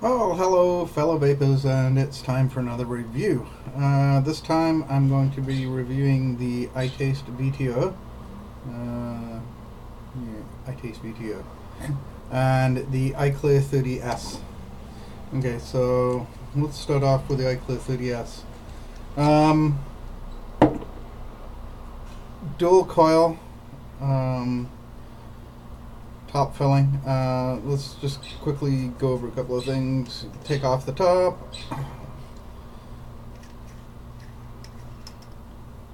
Oh, hello, fellow vapors, and it's time for another review. This time I'm going to be reviewing the iTaste VTR. iTaste VTR. And the iClear 30S. Okay, so let's start off with the iClear 30S. Um, Dual coil, top filling. Let's just quickly go over a couple of things. Take off the top.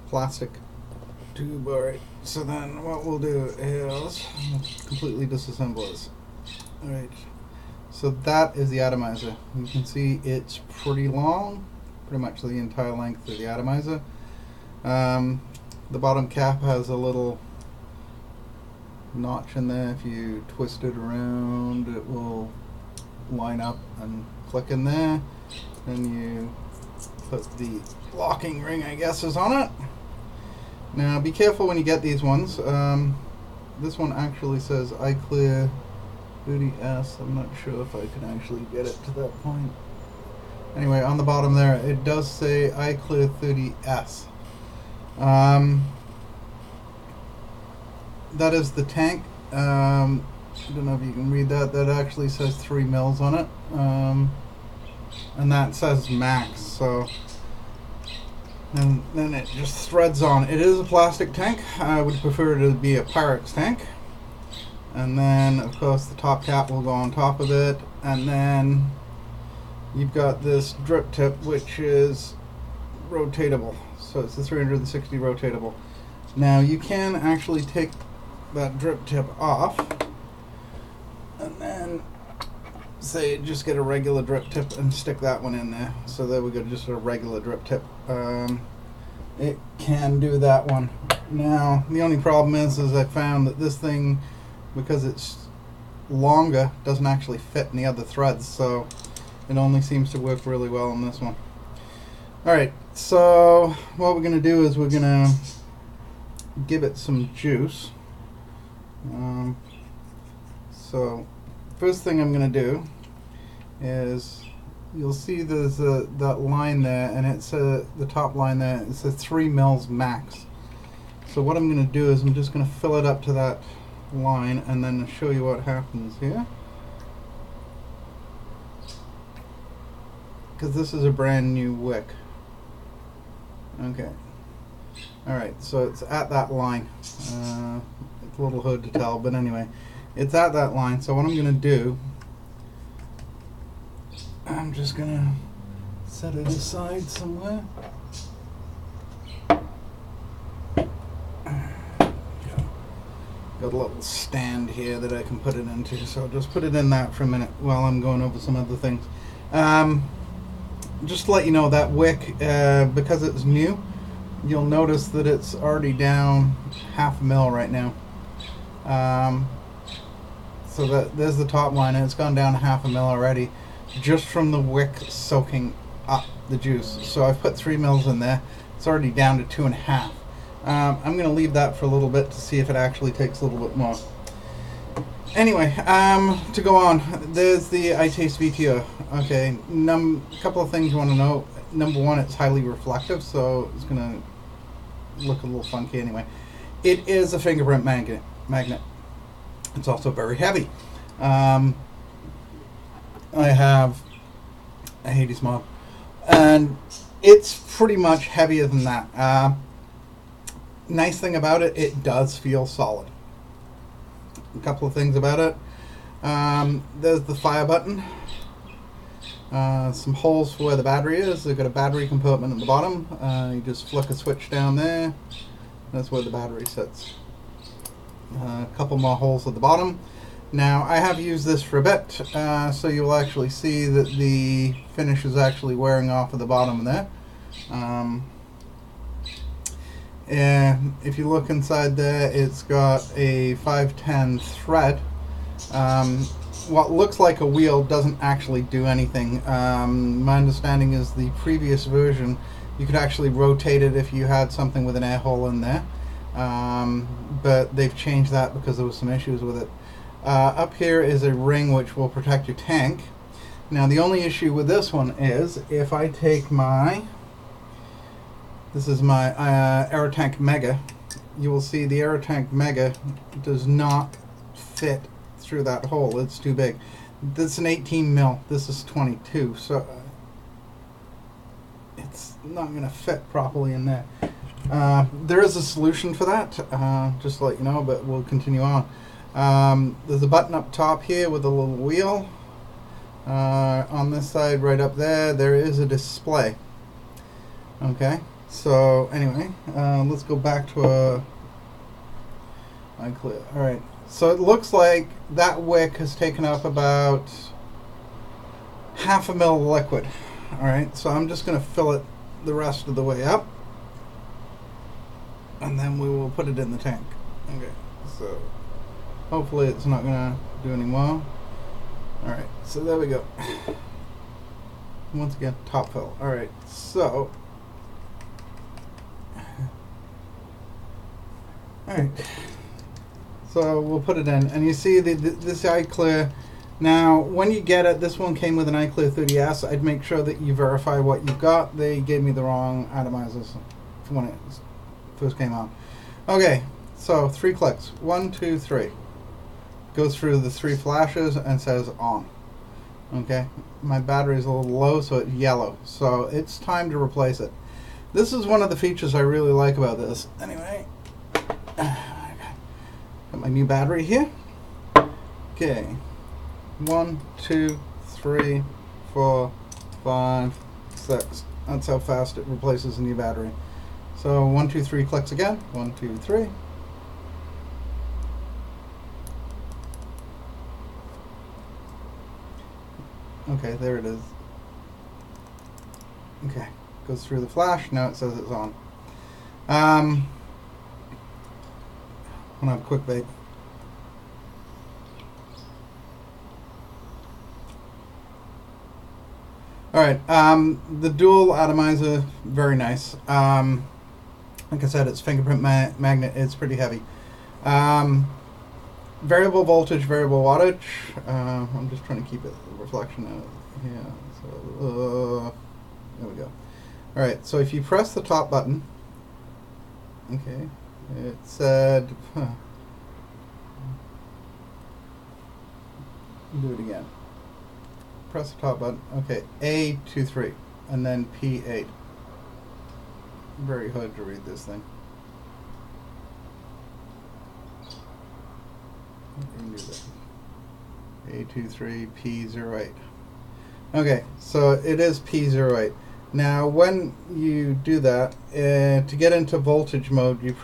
Plastic tube. Alright, so then what we'll do is completely disassemble this. Alright, so that is the atomizer. You can see it's pretty long, pretty much the entire length of the atomizer. The bottom cap has a little notch in there. If you twist it around, it will line up and click in there. Then you put the locking ring, I guess, is on it. Now be careful when you get these ones. This one actually says iClear 30S. I'm not sure if I can actually get it to that point. Anyway, on the bottom there it does say iClear 30S. That is the tank. I don't know if you can read that. That actually says 3 mils on it. And that says max. So, and then it just threads on. It is a plastic tank. I would prefer it to be a Pyrex tank. And then, of course, the top cap will go on top of it. And then you've got this drip tip, which is rotatable. So it's the 360 rotatable. Now you can actually take that drip tip off and then say just get a regular drip tip and stick that one in there. So there we go, just a regular drip tip. It can do that one. Now the only problem is I found that this thing, because it's longer, doesn't actually fit in the other threads, so it only seems to work really well on this one. Alright, so what we're going to do is we're going to give it some juice. So first thing I'm going to do is, you'll see there's that line there, and it's the top line there, it says 3 mils max. So what I'm going to do is I'm just going to fill it up to that line and then show you what happens here. Because this is a brand new wick. Okay. Alright, so it's at that line. It's a little hard to tell, but anyway, it's at that line. So what I'm going to do, I'm just going to set it aside somewhere. Got a little stand here that I can put it into, so I'll just put it in that for a minute while I'm going over some other things. Just to let you know, that wick, because it's new, you'll notice that it's already down 0.5 mil right now. So that there's the top line, and it's gone down 0.5 mil already, just from the wick soaking up the juice. So I've put 3 mils in there. It's already down to 2.5. I'm going to leave that for a little bit to see if it actually takes a little bit more. Anyway, to go on, there's the iTaste VTR. Okay, a couple of things you want to know. Number one, it's highly reflective, so it's going to look a little funky anyway. It is a fingerprint magnet. It's also very heavy. I have a Hades mob, and it's pretty much heavier than that. Nice thing about it, it does feel solid. A couple of things about it. There's the fire button. Some holes for where the battery is. They've got a battery compartment at the bottom. You just flick a switch down there. That's where the battery sits. A couple more holes at the bottom. Now I have used this for a bit, so you'll actually see that the finish is actually wearing off at the bottom there. And if you look inside there, it's got a 510 thread. What looks like a wheel doesn't actually do anything. My understanding is the previous version, you could actually rotate it if you had something with an air hole in there. But they've changed that because there was some issues with it. Up here is a ring which will protect your tank. Now the only issue with this one is if I take my, this is my Aerotank Mega, you will see the Aerotank Mega does not fit through that hole. It's too big. This is an 18 mil. This is 22, so it's not going to fit properly in there. There is a solution for that, just to let you know, but we'll continue on. There's a button up top here with a little wheel. On this side, right up there, there is a display. Okay, so anyway, let's go back to iClear. Alright, so it looks like that wick has taken up about half a mil of liquid. Alright, so I'm just going to fill it the rest of the way up, and then we will put it in the tank. Okay, so hopefully it's not going to do any more. Alright, so there we go. Once again, top fill. Alright, so alright, so we'll put it in, and you see this iClear. Now when you get it, this one came with an iClear 30S. I'd make sure that you verify what you've got. They gave me the wrong atomizers when it first came out. Okay, so 3 clicks. 1, 2, 3. Goes through the 3 flashes and says on. Okay, my battery is a little low, so it's yellow, so it's time to replace it. This is one of the features I really like about this. Anyway, got my new battery here. Okay, 1, 2, 3, 4, 5, 6. That's how fast it replaces a new battery. So 1, 2, 3 clicks again. 1, 2, 3. Okay, there it is. Okay, goes through the flash. Now it says it's on. I'm gonna have a quick bake. All right, the dual atomizer, very nice. Like I said, it's fingerprint magnet. It's pretty heavy. Variable voltage, variable wattage. I'm just trying to keep it reflection out here. So there we go. All right. So if you press the top button, okay, it said. Do it again. Press the top button. Okay, A23, and then P8. Very hard to read this thing. A23 P08. Okay, so it is P08. Now when you do that, to get into voltage mode, you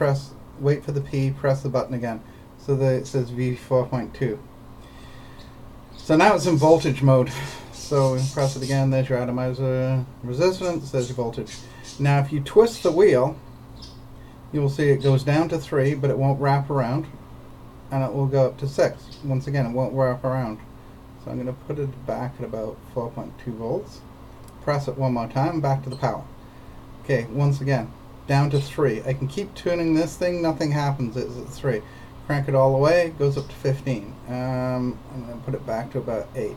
wait for the P, press the button again, so that it says V4.2. So now it's in voltage mode. So we press it again, there's your atomizer resistance, there's your voltage. Now if you twist the wheel, you will see it goes down to 3, but it won't wrap around. And it will go up to 6. Once again, it won't wrap around. So I'm going to put it back at about 4.2 volts. Press it one more time, back to the power. Okay, once again, down to 3. I can keep tuning this thing, nothing happens, it's at 3. Crank it all the way, it goes up to 15. I'm going to put it back to about 8.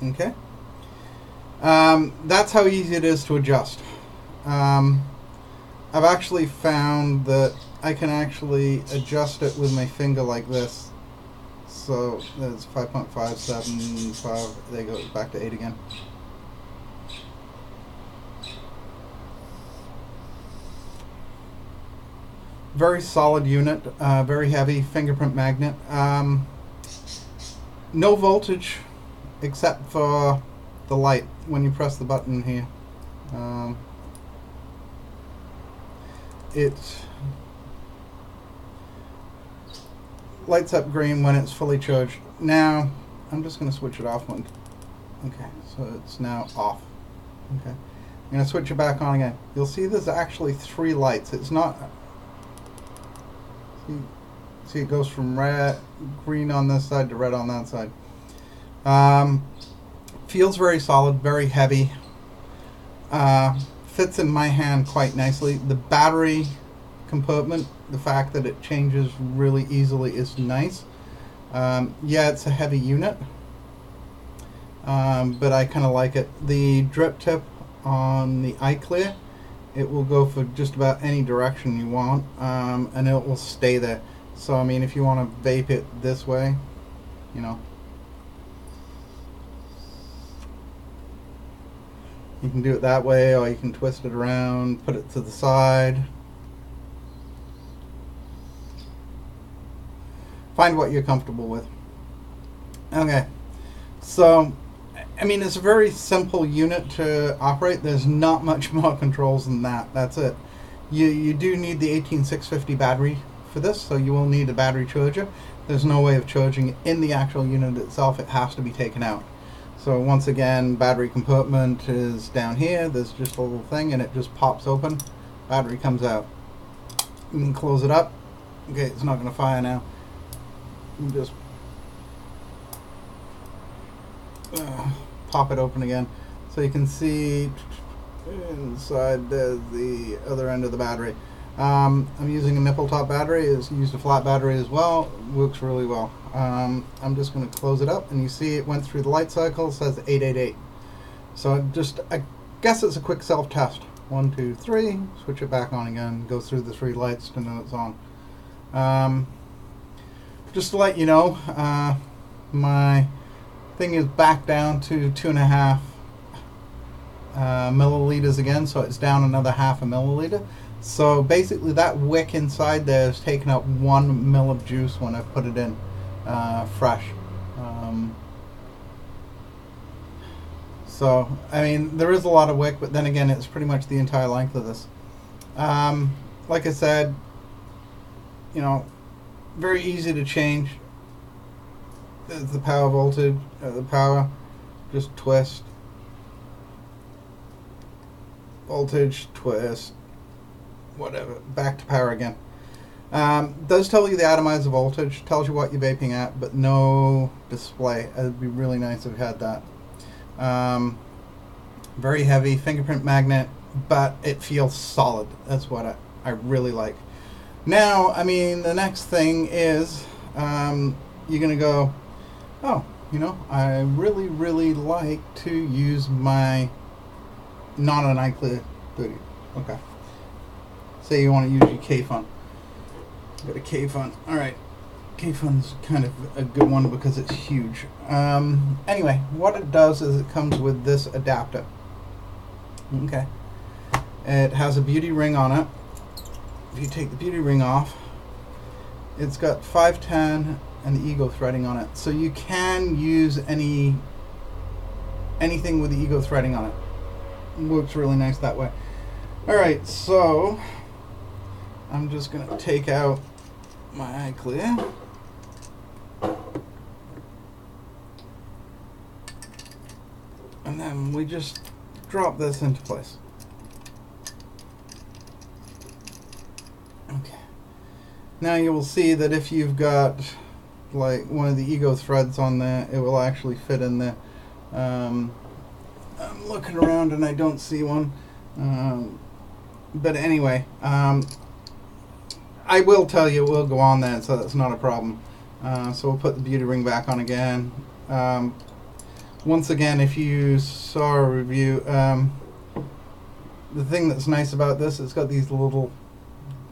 Okay? That's how easy it is to adjust. I've actually found that I can actually adjust it with my finger like this. So that's 5.575. There you go, back to 8 again. Very solid unit, very heavy fingerprint magnet. No voltage except for the light when you press the button here. It lights up green when it's fully charged. Now I'm just going to switch it off one. Okay, so it's now off. Okay, I'm going to switch it back on again. You'll see there's actually 3 lights. It's not. See, it goes from green on this side to red on that side. Feels very solid, very heavy. Fits in my hand quite nicely. The battery compartment, the fact that it changes really easily is nice. Yeah, it's a heavy unit. but I kind of like it. The drip tip on the iClear, it will go for just about any direction you want, and it will stay there. So I mean, if you want to vape it this way, you know, you can do it that way, or you can twist it around, put it to the side. Find what you're comfortable with. Okay, so I mean, it's a very simple unit to operate. There's not much more controls than that. That's it. You do need the 18650 battery for this, so you will need a battery charger. There's no way of charging it in the actual unit itself. It has to be taken out. So once again, battery compartment is down here. There's just a little thing and it just pops open. Battery comes out. You can close it up. Okay, it's not going to fire now. You just pop it open again. So you can see inside there's the other end of the battery. I'm using a nipple top battery. It's used a flat battery as well. Works really well. I'm just going to close it up, and you see it went through the light cycle. It says 888. So I guess it's a quick self-test. 1, 2, 3. Switch it back on again. Go through the 3 lights to know it's on. Just to let you know, my thing is back down to 2.5 milliliters again, so it's down another 0.5 milliliter. So basically that wick inside there has taken up 1 ml of juice when I put it in fresh. So I mean, there is a lot of wick, but then again, it's pretty much the entire length of this. Like I said, you know, very easy to change. There's the power voltage, the power, just twist, voltage, twist, whatever, back to power again. Does tell you the atomizer voltage, tells you what you're vaping at, but no display. It'd be really nice if it had that. Very heavy, fingerprint magnet, but it feels solid. That's what I really like. Now, I mean, the next thing is you're going to go, oh, you know, I really, really like to use my, not an iClear 30. Okay. Say you want to use your K-Fun. Got a K-Fun. Alright. K-Fun's kind of a good one because it's huge. Anyway, what it does is it comes with this adapter. Okay. It has a beauty ring on it. If you take the beauty ring off, it's got 510 and the ego threading on it. So you can use anything with the ego threading on it. It works really nice that way. Alright, so I'm just going to take out my iClear. And then we just drop this into place. Okay. Now you will see that if you've got like one of the ego threads on there, it will actually fit in there. I'm looking around and I don't see one. But anyway, I will tell you it will go on there, so that's not a problem. So we'll put the beauty ring back on again. Once again, if you saw a review, the thing that's nice about this, it's got these little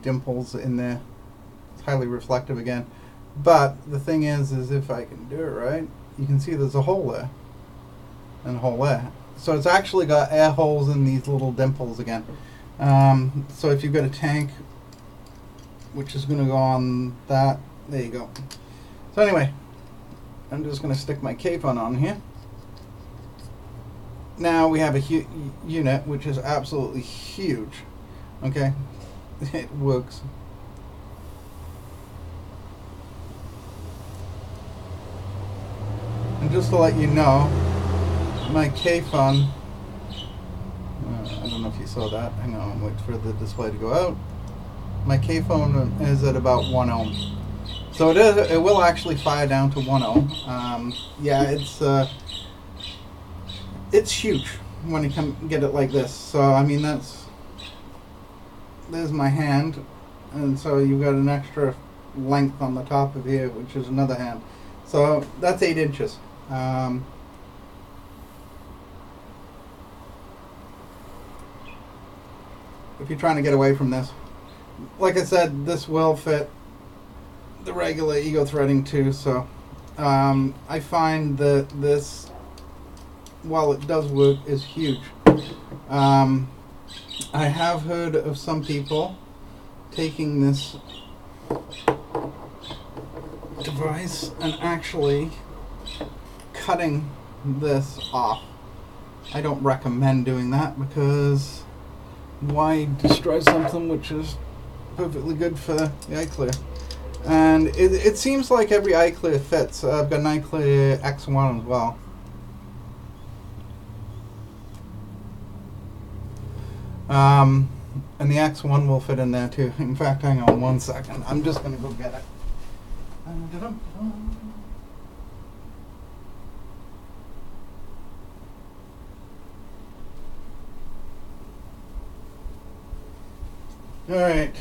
dimples in there. It's highly reflective again. But the thing is if I can do it right, you can see there's a hole there and a hole there. So it's actually got air holes in these little dimples again. So if you've got a tank, which is going to go on that, there you go. So anyway, I'm just going to stick my K-Fun on here. Now we have a unit which is absolutely huge. Okay, it works. And just to let you know, my K-Fun, I don't know if you saw that. Hang on, wait for the display to go out. My K-Fun is at about 1 ohm. So it will actually fire down to 1 ohm. Yeah, it's huge when you can get it like this. So I mean, there's my hand, and so you've got an extra length on the top of here, which is another hand. So that's 8 inches. if you're trying to get away from this. Like I said, this will fit the regular ego threading too, so I find that this, while it does work, is huge. I have heard of some people taking this device and actually cutting this off. I don't recommend doing that, because why destroy something which is perfectly good for the iClear? And it seems like every iClear fits. I've got an iClear X1 as well. And the X1 will fit in there too. In fact, hang on one second. I'm just going to go get it. Alright.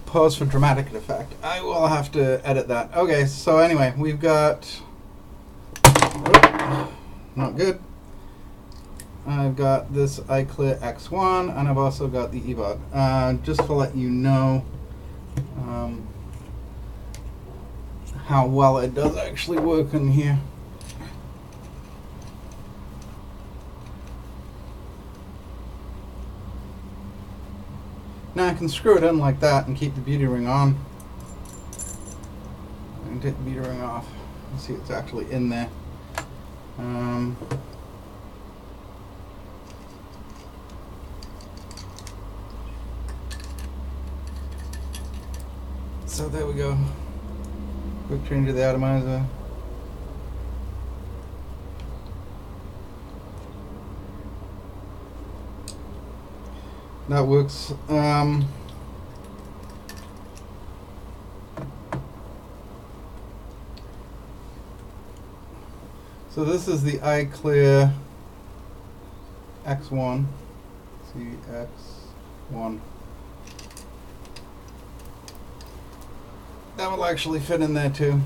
Pause for dramatic effect. I will have to edit that. Okay, so anyway, we've got... Oh, not good. I've got this iClear X1, and I've also got the eBud. Just to let you know how well it does actually work in here. Now I can screw it in like that and keep the beauty ring on. I can take the beauty ring off and see it's actually in there. So there we go. Quick change of the atomizer. That works. So this is the iClear X1. CX1. That will actually fit in there too.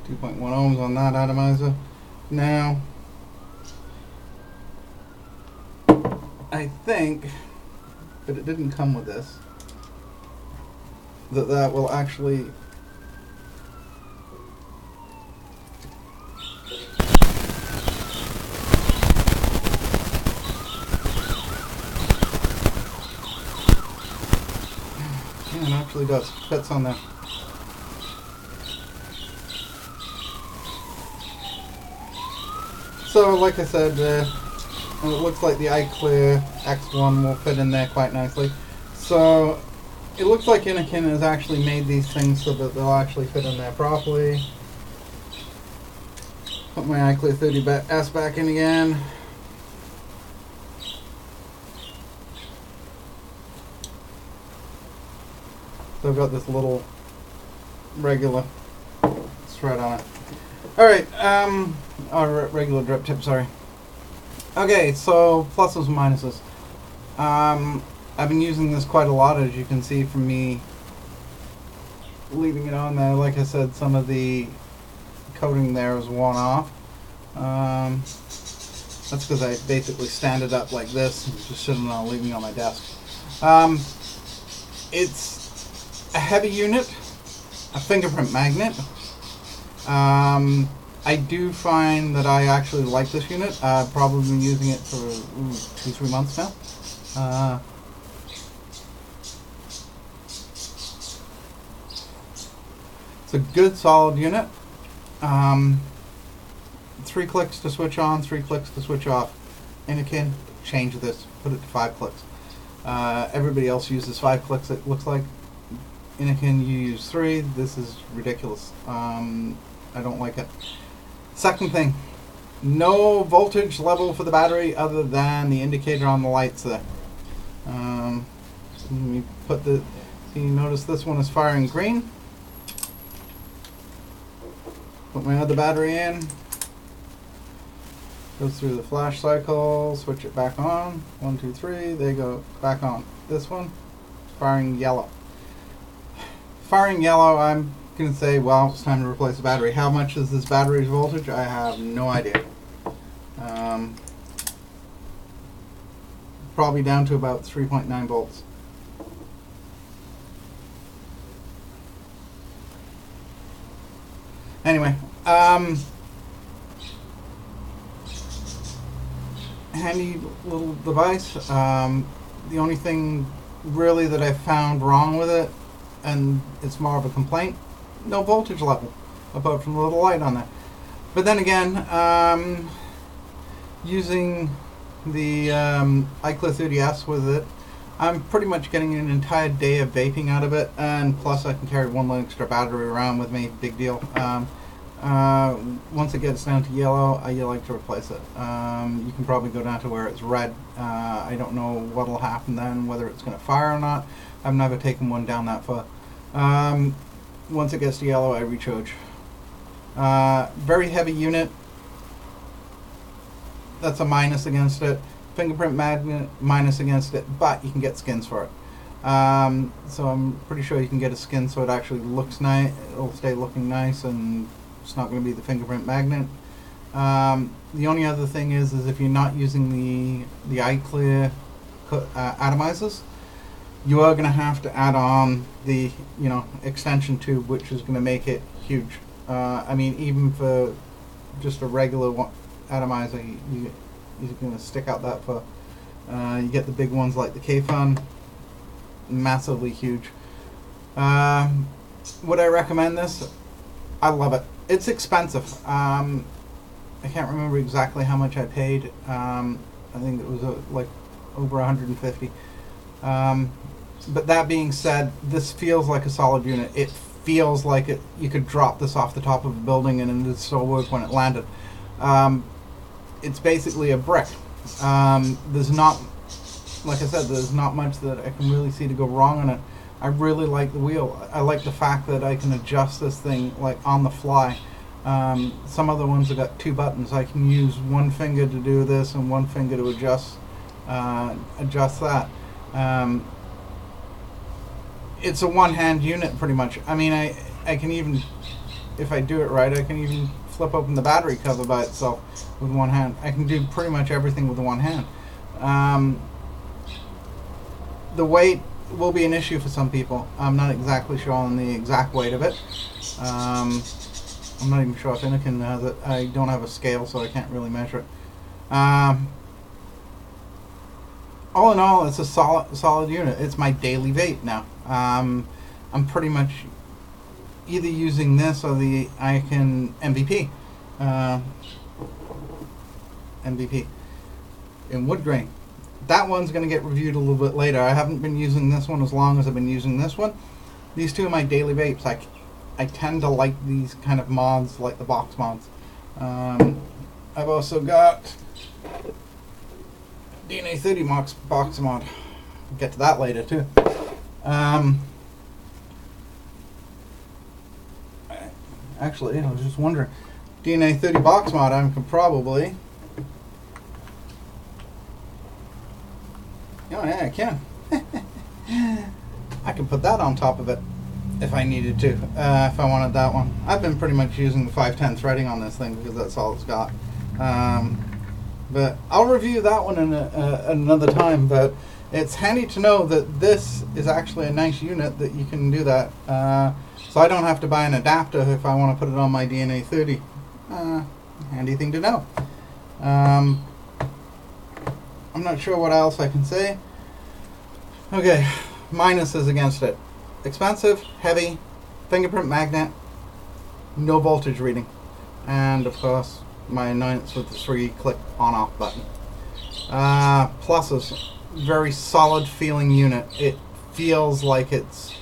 .1 ohms on that atomizer. Now, I think, but it didn't come with this, that will actually it actually does, fits on there. So like I said, it looks like the iClear X1 will fit in there quite nicely. So it looks like Innokin has actually made these things so that they'll actually fit in there properly. Put my iClear 30S back in again. So I've got this little regular thread on it. Alright, or regular drip tip, sorry. Okay, so pluses and minuses. I've been using this quite a lot, as you can see from me leaving it on there. Like I said, some of the coating there is worn off. That's because I basically stand it up like this, and just sitting on, leaving it on my desk. It's a heavy unit, a fingerprint magnet. I do find that I actually like this unit. I've probably been using it for 2-3 months now. It's a good solid unit. 3 clicks to switch on, 3 clicks to switch off. Innokin, change this, put it to 5 clicks. Everybody else uses 5 clicks, it looks like. Innokin, you use 3. This is ridiculous. I don't like it. Second thing, no voltage level for the battery other than the indicator on the lights there. Let me put the, see, you notice this one is firing green. Put my other battery in. Goes through the flash cycle, switch it back on. 1, 2, 3, they go back on. This one, firing yellow. Firing yellow, I'm going to say, well, it's time to replace the battery. How much is this battery's voltage? I have no idea. Probably down to about 3.9 volts. Anyway, handy little device. The only thing really that I found wrong with it, and it's more of a complaint, no voltage level, apart from the little light on there. But then again, using the iClear 30S with it, I'm pretty much getting an entire day of vaping out of it, and plus I can carry one extra battery around with me, big deal. Once it gets down to yellow, I like to replace it. You can probably go down to where it's red. I don't know what'll happen then, whether it's going to fire or not. I've never taken one down that far. Once it gets to yellow, I recharge. Very heavy unit. That's a minus against it. Fingerprint magnet, minus against it, but you can get skins for it. So I'm pretty sure you can get a skin so it actually looks nice. It'll stay looking nice, and it's not going to be the fingerprint magnet. The only other thing is if you're not using the iClear atomizers, you are going to have to add on the extension tube, which is going to make it huge. I mean, even for just a regular atomizer, you're going to stick out that far. You get the big ones like the K-Fun, massively huge. Would I recommend this? I love it. It's expensive. I can't remember exactly how much I paid. I think it was like over 150. But that being said, this feels like a solid unit. It feels like you could drop this off the top of a building and it would still work when it landed. It's basically a brick. There's not, like I said, there's not much that I can really see to go wrong on it. I really like the wheel. I like the fact that I can adjust this thing like on the fly. Some other ones have got two buttons. I can use one finger to do this and one finger to adjust that. It's a one-hand unit pretty much. I mean, I can even, if I do it right, I can even flip open the battery cover by itself with one hand. I can do pretty much everything with one hand. The weight will be an issue for some people. I'm not exactly sure on the exact weight of it. I'm not even sure if Innokin has it. I don't have a scale, so I can't really measure it. All in all, it's a solid unit. It's my daily vape now. I'm pretty much either using this or the Innokin MVP. MVP in wood grain. That one's going to get reviewed a little bit later. I haven't been using this one as long as I've been using this one. These two are my daily vapes. I tend to like these kind of mods, like the box mods. I've also got DNA 30 box mod. We'll get to that later too. Actually, I was just wondering, DNA 30 box mod, I could probably. Oh yeah, I can. I can put that on top of it if I needed to, if I wanted that one. I've been pretty much using the 510 threading on this thing because that's all it's got. But I'll review that one in another time. But it's handy to know that this is actually a nice unit that you can do that. So I don't have to buy an adapter if I want to put it on my DNA 30. Handy thing to know. I'm not sure what else I can say. Okay, minuses against it. Expensive, heavy, fingerprint magnet, no voltage reading, and of course my annoyance with the 3-click on-off button. Pluses, very solid feeling unit. It feels like it's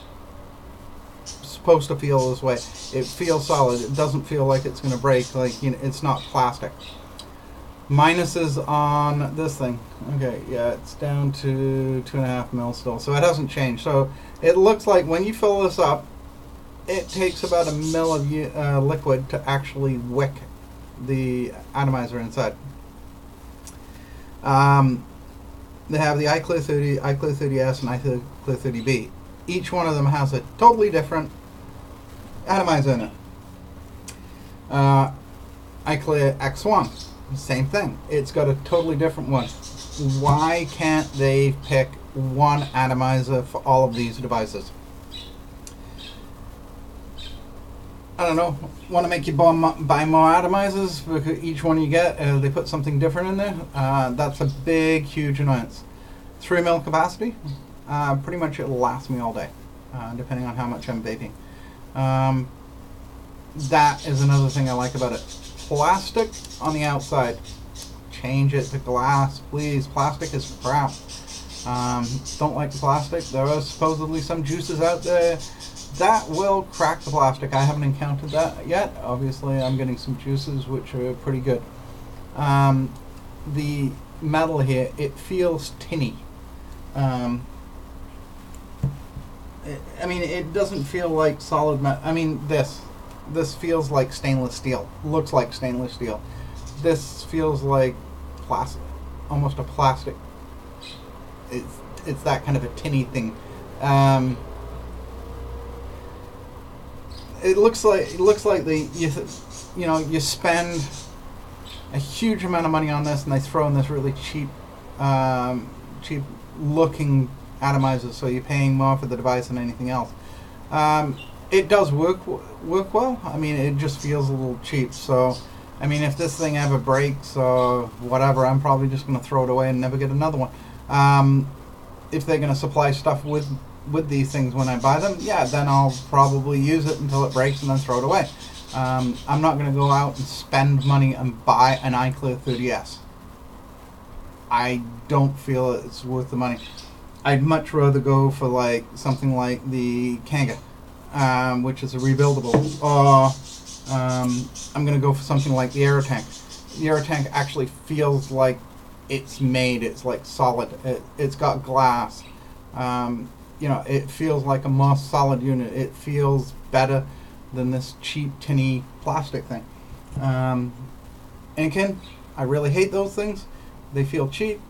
supposed to feel this way. It feels solid. It doesn't feel like it's going to break. Like, it's not plastic. Minuses on this thing. Okay, yeah, it's down to 2.5 mils still, so it hasn't changed. So it looks like when you fill this up, it takes about 1 mil of liquid to actually wick the atomizer inside. They have the iClear 30, iClear 30S, and iClear 30B. Each one of them has a totally different atomizer in it. iClear X1 Same thing. It's got a totally different one. Why can't they pick one atomizer for all of these devices? I don't know. Want to make you buy more atomizers because each one you get, they put something different in there. That's a big, huge annoyance. 3 mil capacity. Pretty much it'll last me all day, depending on how much I'm vaping. That is another thing I like about it. Plastic on the outside. Change it to glass, please. Plastic is crap. Don't like the plastic. There are supposedly some juices out there that will crack the plastic. I haven't encountered that yet. Obviously, I'm getting some juices which are pretty good. The metal here, it feels tinny. I mean, it doesn't feel like solid metal. I mean, this feels like stainless steel. Looks like stainless steel. This feels like plastic, almost a plastic. It's that kind of a tinny thing. It looks like you spend a huge amount of money on this, and they throw in this really cheap looking atomizer, so you're paying more for the device than anything else. It does work well. I mean, it just feels a little cheap. So, I mean, if this thing ever breaks or whatever, I'm probably just going to throw it away and never get another one. If they're going to supply stuff with these things when I buy them, yeah, then I'll probably use it until it breaks and then throw it away. I'm not going to go out and spend money and buy an iClear 30S. I don't feel it's worth the money. I'd much rather go for like something like the Kanga, which is a rebuildable, or I'm going to go for something like the AeroTank. The AeroTank actually feels like it's made. It's like solid. It's got glass. It feels like a more solid unit. It feels better than this cheap tinny plastic thing. Innokin, I really hate those things. They feel cheap.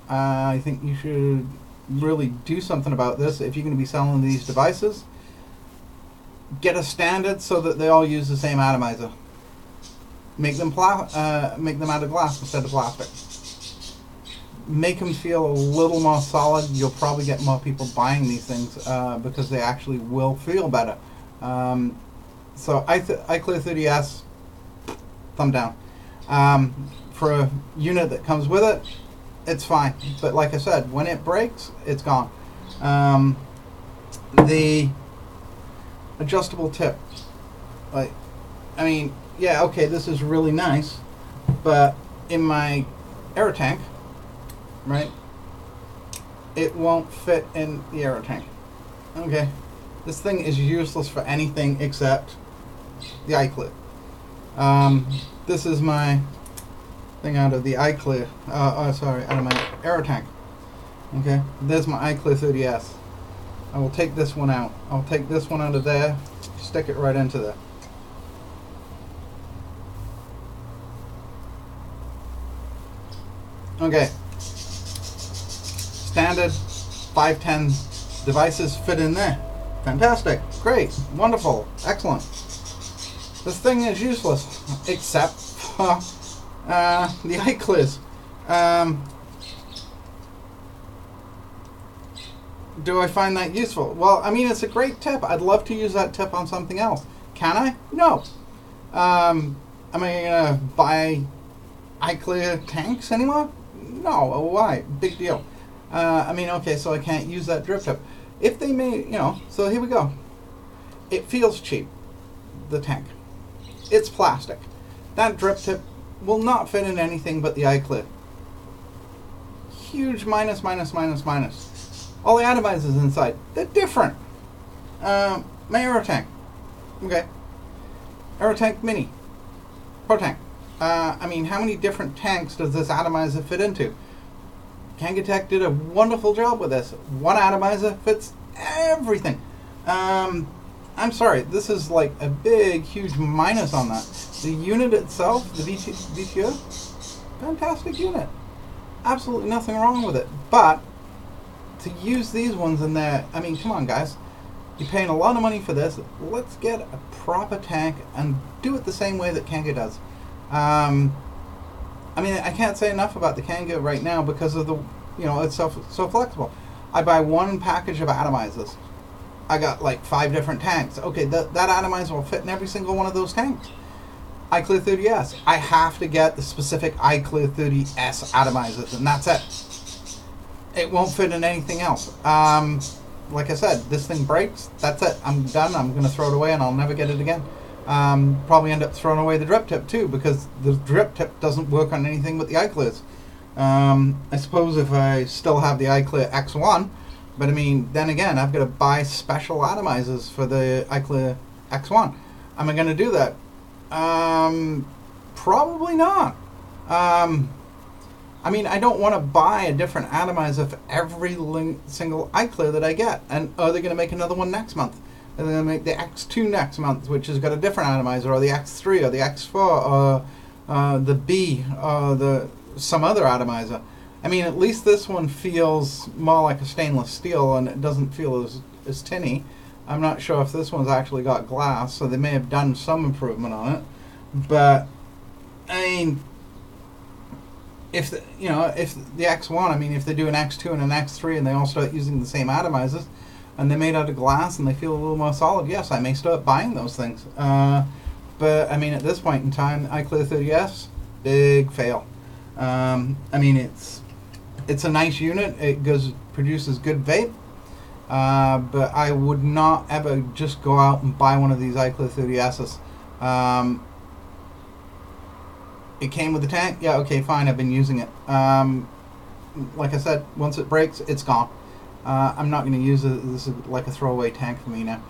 I think you should really do something about this. If you're going to be selling these devices, get a standard so that they all use the same atomizer. Make them out of glass instead of plastic. Make them feel a little more solid. You'll probably get more people buying these things because they actually will feel better. So iClear 30S, thumb down. For a unit that comes with it, it's fine. But like I said, when it breaks, it's gone. The adjustable tip. Yeah, okay, this is really nice, but in my AeroTank, right, it won't fit in the AeroTank. Okay, this thing is useless for anything except the iClear. This is my thing out of the iClear, out of my AeroTank. Okay, there's my iClear 30S. I will take this one out. I'll take this one out of there, stick it right into there. Okay, standard 510 devices fit in there. Fantastic, great, wonderful, excellent. This thing is useless except for the iClears. Do I find that useful? Well, I mean, it's a great tip. I'd love to use that tip on something else. Can I? No. Am I going to buy iClear tanks anymore? No. Why? Big deal. Okay, so I can't use that drip tip. If they may, so here we go. It feels cheap, the tank. It's plastic. That drip tip will not fit in anything but the iClear. Huge minus, minus, minus, minus. All the atomizers inside, they're different. My AeroTank. Okay. AeroTank Mini. Pro Tank. How many different tanks does this atomizer fit into? Kangatech did a wonderful job with this. One atomizer fits everything. I'm sorry, this is like a big, huge minus on that. The unit itself, the VTR, fantastic unit. Absolutely nothing wrong with it. But to use these ones in there, come on, guys. You're paying a lot of money for this. Let's get a proper tank and do it the same way that Kanga does. I mean, I can't say enough about the Kanga right now because of the, it's so flexible. I buy one package of atomizers. I got like 5 different tanks. Okay, that atomizer will fit in every single one of those tanks. iClear 30S. I have to get the specific iClear 30S atomizers, and that's it. It won't fit in anything else. Like I said, this thing breaks. That's it. I'm done. I'm going to throw it away, and I'll never get it again. Probably end up throwing away the drip tip too, because the drip tip doesn't work on anything but the iClears. I suppose if I still have the iClear X1, but I mean, then again, I've got to buy special atomizers for the iClear X1. Am I going to do that? Probably not. I mean, I don't want to buy a different atomizer for every single iClear that I get. And are they going to make another one next month? Are they going to make the X2 next month, which has got a different atomizer, or the X3, or the X4, or the B, or some other atomizer? I mean, at least this one feels more like a stainless steel, and it doesn't feel as tinny. I'm not sure if this one's actually got glass, so they may have done some improvement on it. But I mean, if the X1, I mean, if they do an X2 and an X3, and they all start using the same atomizers, and they're made out of glass, and they feel a little more solid, yes, I may start buying those things. But I mean, at this point in time, iClear 30S, big fail. I mean, it's a nice unit. It produces good vape. But I would not ever just go out and buy one of these iClear 30S's. It came with the tank. Yeah, okay, fine. I've been using it. Like I said, once it breaks, it's gone. I'm not going to use it. This is like a throwaway tank for me now.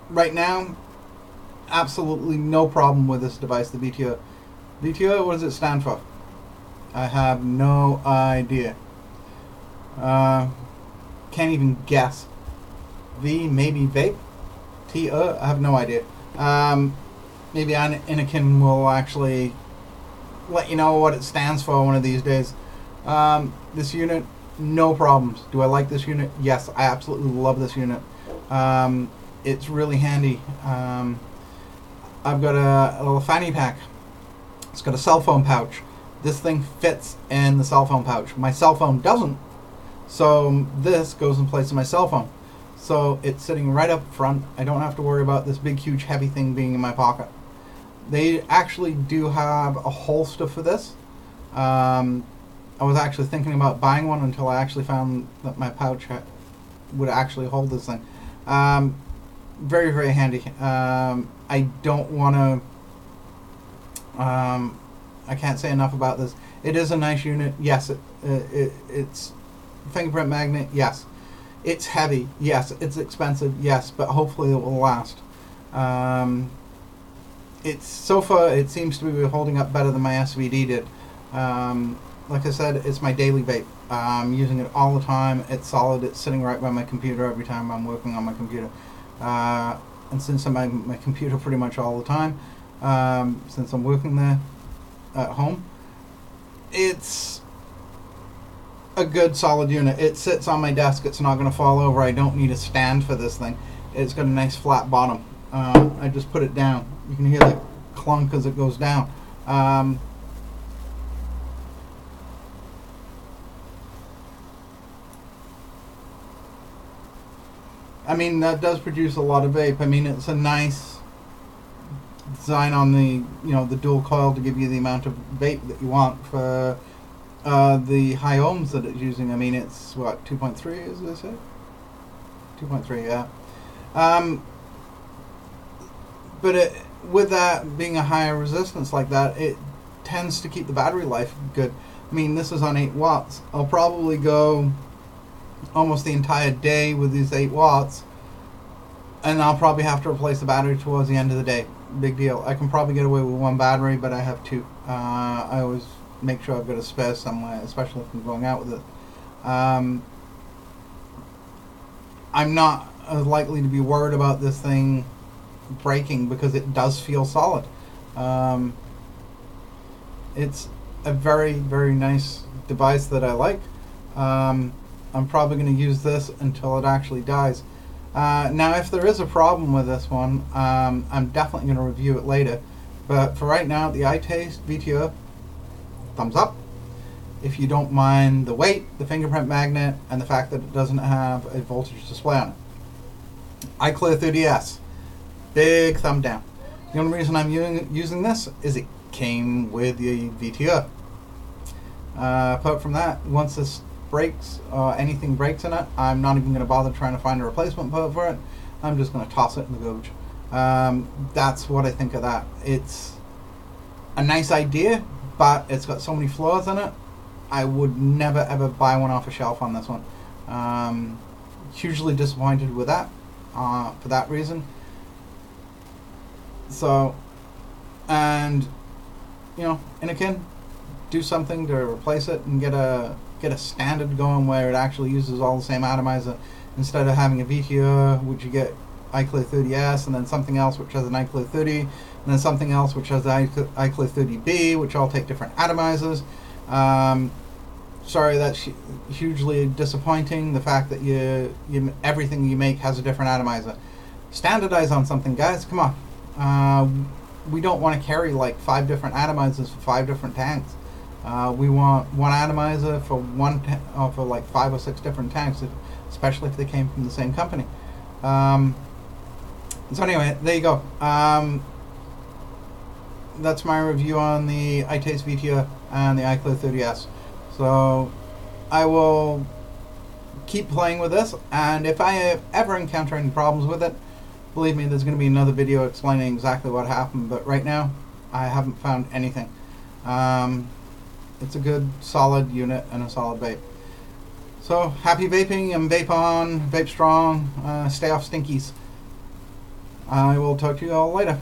Right now, absolutely no problem with this device, the VTR. VTR, what does it stand for? I have no idea. Can't even guess. V, maybe vape. T, I have no idea. Maybe Innokin will actually let you know what it stands for one of these days. This unit, no problems. Do I like this unit? Yes, I absolutely love this unit. It's really handy. I've got a little fanny pack. It's got a cell phone pouch. This thing fits in the cell phone pouch. My cell phone doesn't, so this goes in place of my cell phone. So it's sitting right up front. I don't have to worry about this big, huge, heavy thing being in my pocket. They actually do have a holster for this. I was actually thinking about buying one until I actually found that my pouch would actually hold this thing. Very, very handy. I don't want to... I can't say enough about this. It is a nice unit. Yes, it's fingerprint magnet. Yes, it's heavy. Yes, it's expensive. Yes, but hopefully it will last. It's so far it seems to be holding up better than my SVD did. Like I said, it's my daily vape. I'm using it all the time. It's solid. It's sitting right by my computer every time I'm working on my computer. And since I'm at my computer pretty much all the time, since I'm working there at home, it's a good solid unit. It sits on my desk. It's not going to fall over. I don't need a stand for this thing. It's got a nice flat bottom. I just put it down. You can hear the clunk as it goes down. I mean, that does produce a lot of vape. I mean, it's a nice design on the, the dual coil to give you the amount of vape that you want for the high ohms that it's using. I mean, it's what, 2.3 is this it? 2.3, yeah. But with that being a higher resistance like that, it tends to keep the battery life good. I mean, this is on 8 watts. I'll probably go almost the entire day with these 8 watts, and I'll probably have to replace the battery towards the end of the day. Big deal. I can probably get away with 1 battery, but I have 2. I always make sure I've got a spare somewhere, especially if I'm going out with it. I'm not likely to be worried about this thing breaking because it does feel solid. It's a very, very nice device that I like. I'm probably going to use this until it actually dies. Now, if there is a problem with this one, I'm definitely going to review it later. But for right now, the iTaste VTR, thumbs up. If you don't mind the weight, the fingerprint magnet, and the fact that it doesn't have a voltage display on it. iClear 30S, big thumb down. The only reason I'm using this is it came with the VTR. Apart from that, once this breaks, anything breaks in it, I'm not even going to bother trying to find a replacement part for it. I'm just going to toss it in the garbage. That's what I think of that. It's a nice idea, but it's got so many flaws in it. I would never ever buy one off a shelf on this one. Hugely disappointed with that for that reason. So, and you know, Innokin, do something to replace it and get a standard going where it actually uses all the same atomizer instead of having a VTR, which you get iClear 30S, and then something else which has an iClear 30, and then something else which has the iClear 30B, which all take different atomizers. Sorry, that's hugely disappointing. The fact that everything you make has a different atomizer. Standardize on something, guys. Come on. We don't want to carry like 5 different atomizers for 5 different tanks. We want one atomizer for for like 5 or 6 different tanks, especially if they came from the same company. So anyway, there you go. That's my review on the iTaste VTR and the iClear 30S. So I will keep playing with this, and if I ever encounter any problems with it, believe me, there's going to be another video explaining exactly what happened, but right now I haven't found anything. It's a good solid unit and a solid vape. So happy vaping, and vape on, vape strong, stay off stinkies. I will talk to you all later.